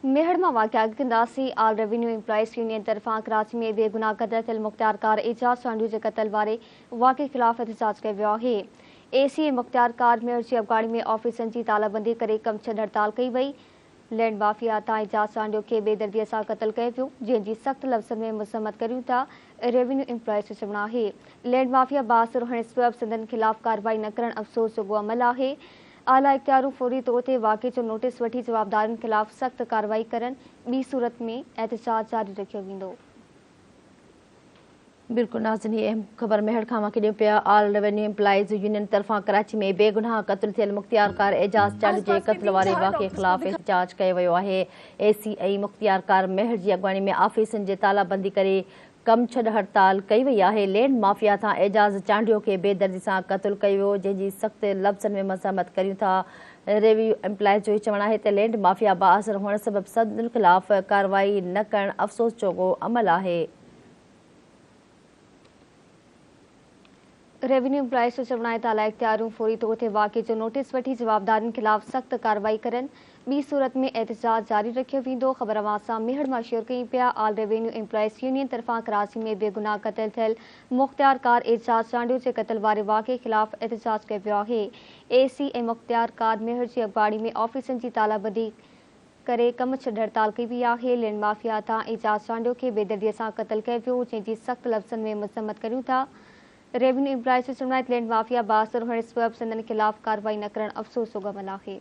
मेहरमा वाक़िया गिंदासी आल revenue employees union तरफ़ां कराची में बेगुनाह क़त्ल थियल मुख्तियार कार एजाज़ चांडियो के क़त्ल वारे वाक़े ख़िलाफ़ एहतजाज कयो वियो आहे। एसी मुख्तियार कार मेयर जी अॻुवाणी में ऑफिसनि जी तालाबंदी करे कम छॾ हड़ताल कई वई। लैंड माफ़िया तां एजाज़ चांडियो के बेदर्दीअ सां क़त्ल कयो वियो, जंहिंजी सख़्त लफ़्ज़नि में मज़म्मत करियूं था रेवेन्यू एम्प्लॉइज़ जो चवणु आहे। लैंड माफ़िया बासिर हुअण सबबि संदनि ख़िलाफ़ कार्रवाई न करणु अफ़सोस जोॻो अमल आहे। आला इख्तियारूं फौरी तौर ते वाक़े जो नोटिस वठी जवाबदारनि ख़िलाफ़ सख़्त कार्रवाई करनि, ॿी सूरत में एहतजाज जारी रखियो वेंदो। बिल्कुल नाज़रीन, ये अहम ख़बर मेहर खां वठी ॾियो पिया। आल रेवेन्यू एम्प्लॉइज़ यूनियन तरफ़ां कराची में बेगुनाह क़त्ल थियल मुख्तियार कार एजाज़ चांडियो जे क़त्ल वारे वाक़े ख़िलाफ़ एहतजाज कयो वियो आहे। एसीआई मुख्तियार कार मेहर जी अॻुवाणी में ऑफिसनि जे तालाबंदी करे कम छॾ हड़ताल कई वई आहे। लैंड माफ़िया तां एजाज़ चांडियो खे बेदर्दी सां क़त्ल कयो वियो, जंहिंजी सख़्त लफ़्ज़नि में मज़म्मत करियूं था। रेवेन्यू एम्प्लॉइज़ जो चवणु आहे त लैंड माफ़िया बाअसर हुअण सबबि संदनि ख़िलाफ़ कार्रवाई न करणु अफ़सोस जोॻो अमल आहे। रेवेन्यू एम्प्लॉइज़ जो चवणु आहे त आला इख्तियारूं फौरी तौर ते वाक़े जो नोटिस वठी जवाबदारनि ख़िलाफ़ सख़्त कार्रवाई करनि, ॿी सूरत में एहतजाज जारी रखियो वेंदो। ख़बर अवां सां मेहर मां शेयर कई पिया। आल रेवेन्यू एम्प्लॉइज़ यूनियन तरफ़ां कराची में बेगुनाह क़त्ल थियल मुख्तियार कार एजाज़ चांडियो जे क़त्ल वारे वाक़े ख़िलाफ़ एहतजाज कयो वियो आहे। एसी ऐं मुख्तियार कार मेहर जी अॻुवाणी में ऑफिसनि जी तालाबंदी करे कम छॾ हड़ताल कई वई आहे। लैंड माफ़िया तां एजाज़ चांडियो खे बेदर्दीअ सां क़त्ल कयो वियो, जंहिंजी सख़्त लफ़्ज़नि में मज़म्मत करियूं था। रेवेन्यू एम्प्लॉइज़ जो चवणु आहे त लैंड माफ़िया बासिर हुअण सबबि संदनि ख़िलाफ़ कार्रवाई न करणु अफ़सोस जोॻो अमल आहे।